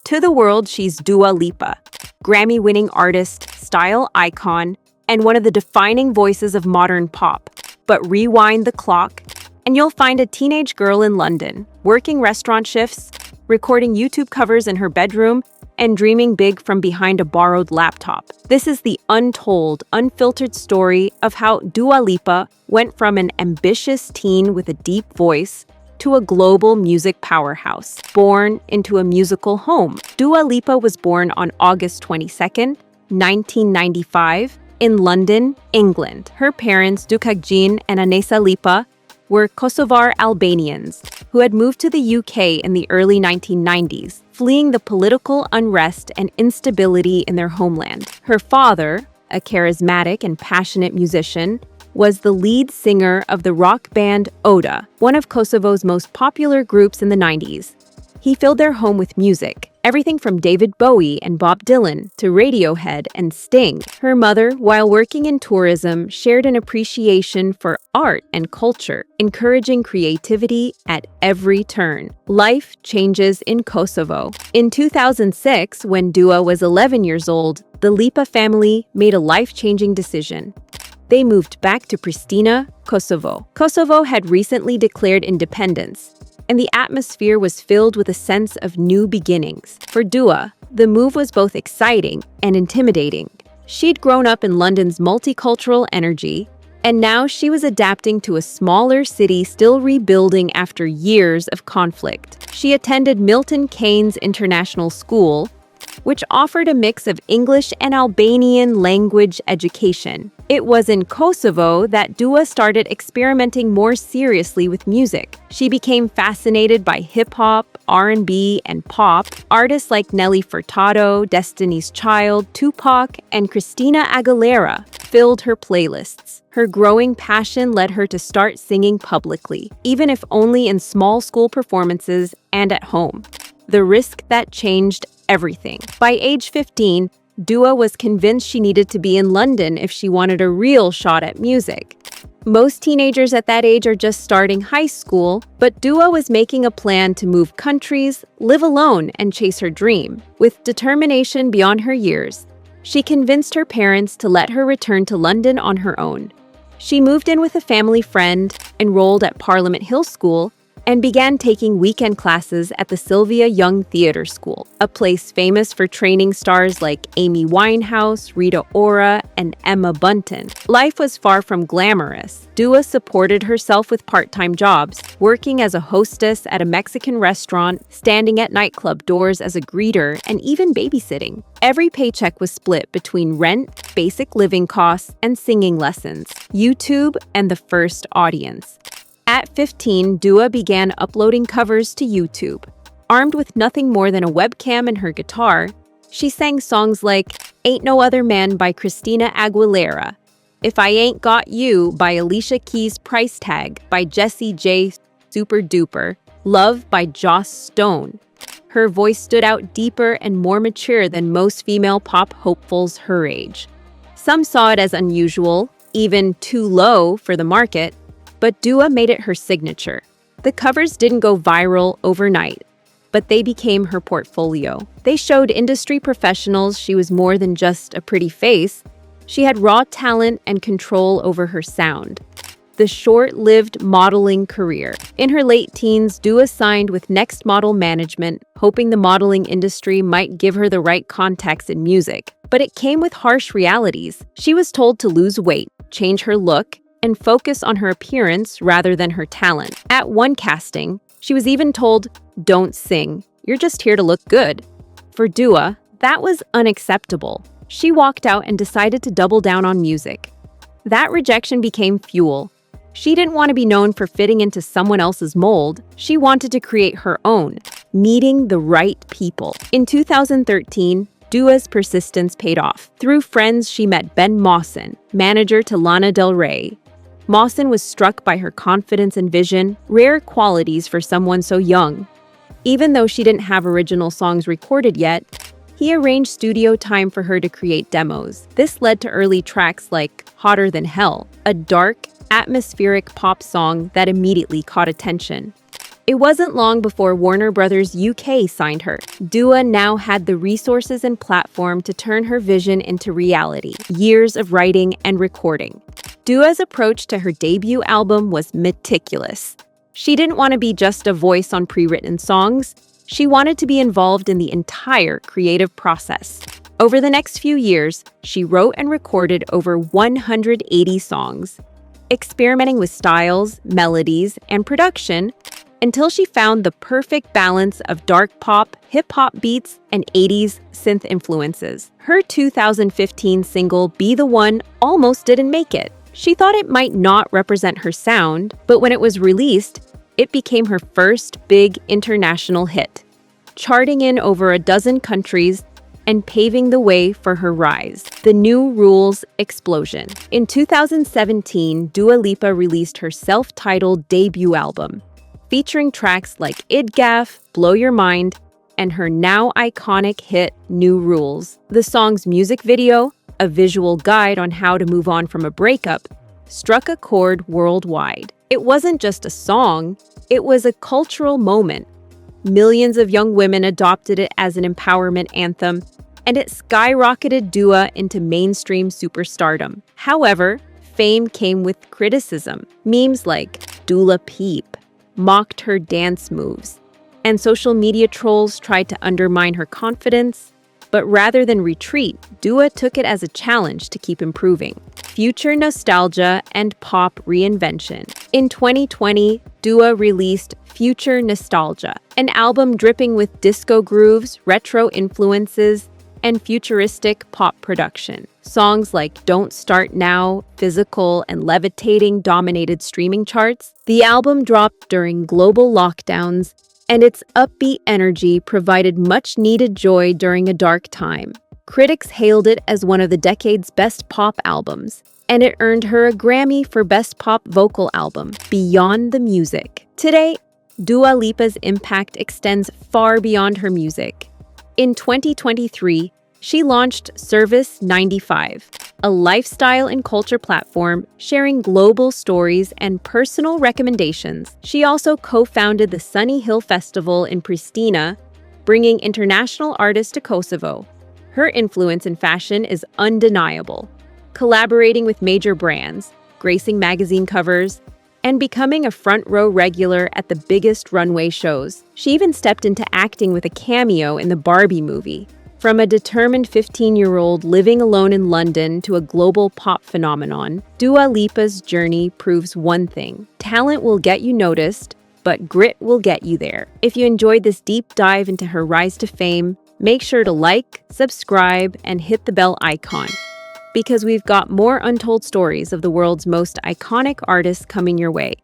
To the world, she's Dua Lipa, Grammy-winning artist, style icon, and one of the defining voices of modern pop. But rewind the clock, and you'll find a teenage girl in London, working restaurant shifts, recording YouTube covers in her bedroom, and dreaming big from behind a borrowed laptop. This is the untold, unfiltered story of how Dua Lipa went from an ambitious teen with a deep voice to a global music powerhouse, born into a musical home. Dua Lipa was born on August 22nd, 1995, in London, England. Her parents, Dukakjin and Anesa Lipa, were Kosovar Albanians who had moved to the UK in the early 1990s, fleeing the political unrest and instability in their homeland. Her father, a charismatic and passionate musician, was the lead singer of the rock band Oda, one of Kosovo's most popular groups in the 90s. He filled their home with music, everything from David Bowie and Bob Dylan to Radiohead and Sting. Her mother, while working in tourism, shared an appreciation for art and culture, encouraging creativity at every turn. Life changes in Kosovo. In 2006, when Dua was 11 years old, the Lipa family made a life-changing decision. They moved back to Pristina, Kosovo. Kosovo had recently declared independence, and the atmosphere was filled with a sense of new beginnings. For Dua, the move was both exciting and intimidating. She'd grown up in London's multicultural energy, and now she was adapting to a smaller city still rebuilding after years of conflict. She attended Milton Keynes International School, which offered a mix of English and Albanian language education. It was in Kosovo that Dua started experimenting more seriously with music. She became fascinated by hip-hop, R&B, and pop. Artists like Nelly Furtado, Destiny's Child, Tupac, and Christina Aguilera filled her playlists. Her growing passion led her to start singing publicly, even if only in small school performances and at home. The risk that changed everything. By age 15, Dua was convinced she needed to be in London if she wanted a real shot at music. Most teenagers at that age are just starting high school, but Dua was making a plan to move countries, live alone, and chase her dream. With determination beyond her years, she convinced her parents to let her return to London on her own. She moved in with a family friend, enrolled at Parliament Hill School, and began taking weekend classes at the Sylvia Young Theatre School, a place famous for training stars like Amy Winehouse, Rita Ora, and Emma Bunton. Life was far from glamorous. Dua supported herself with part-time jobs, working as a hostess at a Mexican restaurant, standing at nightclub doors as a greeter, and even babysitting. Every paycheck was split between rent, basic living costs, and singing lessons, YouTube, and the first audience. At 15, Dua began uploading covers to YouTube. Armed with nothing more than a webcam and her guitar, she sang songs like Ain't No Other Man by Christina Aguilera, If I Ain't Got You by Alicia Keys' Price Tag by Jessie J. Super Duper, Love by Joss Stone. Her voice stood out deeper and more mature than most female pop hopefuls her age. Some saw it as unusual, even too low for the market, but Dua made it her signature. The covers didn't go viral overnight, but they became her portfolio. They showed industry professionals she was more than just a pretty face. She had raw talent and control over her sound. The short-lived modeling career. In her late teens, Dua signed with Next Model Management, hoping the modeling industry might give her the right contacts in music. But it came with harsh realities. She was told to lose weight, change her look, and focus on her appearance rather than her talent. At one casting, she was even told, "Don't sing, you're just here to look good." For Dua, that was unacceptable. She walked out and decided to double down on music. That rejection became fuel. She didn't want to be known for fitting into someone else's mold. She wanted to create her own, meeting the right people. In 2013, Dua's persistence paid off. Through friends, she met Ben Mawson, manager to Lana Del Rey. Mawson was struck by her confidence and vision, rare qualities for someone so young. Even though she didn't have original songs recorded yet, he arranged studio time for her to create demos. This led to early tracks like Hotter Than Hell, a dark, atmospheric pop song that immediately caught attention. It wasn't long before Warner Brothers UK signed her. Dua now had the resources and platform to turn her vision into reality. Years of writing and recording. Dua's approach to her debut album was meticulous. She didn't want to be just a voice on pre-written songs. She wanted to be involved in the entire creative process. Over the next few years, she wrote and recorded over 180 songs, experimenting with styles, melodies, and production until she found the perfect balance of dark pop, hip-hop beats, and 80s synth influences. Her 2015 single, Be the One, almost didn't make it. She thought it might not represent her sound, but when it was released, it became her first big international hit, charting in over a dozen countries and paving the way for her rise. The New Rules explosion. In 2017, Dua Lipa released her self-titled debut album, featuring tracks like Idgaf, Blow Your Mind, and her now iconic hit, New Rules. The song's music video, a visual guide on how to move on from a breakup, struck a chord worldwide. It wasn't just a song, it was a cultural moment. Millions of young women adopted it as an empowerment anthem, and it skyrocketed Dua into mainstream superstardom. However, fame came with criticism. Memes like Dula Peep mocked her dance moves, and social media trolls tried to undermine her confidence. But rather than retreat, Dua took it as a challenge to keep improving. Future nostalgia and pop reinvention. In 2020, Dua released Future Nostalgia, an album dripping with disco grooves, retro influences, and futuristic pop production. Songs like Don't Start Now, Physical, and Levitating dominated streaming charts. The album dropped during global lockdowns, and its upbeat energy provided much-needed joy during a dark time. Critics hailed it as one of the decade's best pop albums, and it earned her a Grammy for Best Pop Vocal Album. Beyond the music. Today, Dua Lipa's impact extends far beyond her music. In 2023, she launched Service 95, a lifestyle and culture platform sharing global stories and personal recommendations. She also co-founded the Sunny Hill Festival in Pristina, bringing international artists to Kosovo. Her influence in fashion is undeniable, collaborating with major brands, gracing magazine covers, and becoming a front-row regular at the biggest runway shows. She even stepped into acting with a cameo in the Barbie movie. From a determined 15-year-old living alone in London to a global pop phenomenon, Dua Lipa's journey proves one thing: talent will get you noticed, but grit will get you there. If you enjoyed this deep dive into her rise to fame, make sure to like, subscribe, and hit the bell icon, because we've got more untold stories of the world's most iconic artists coming your way.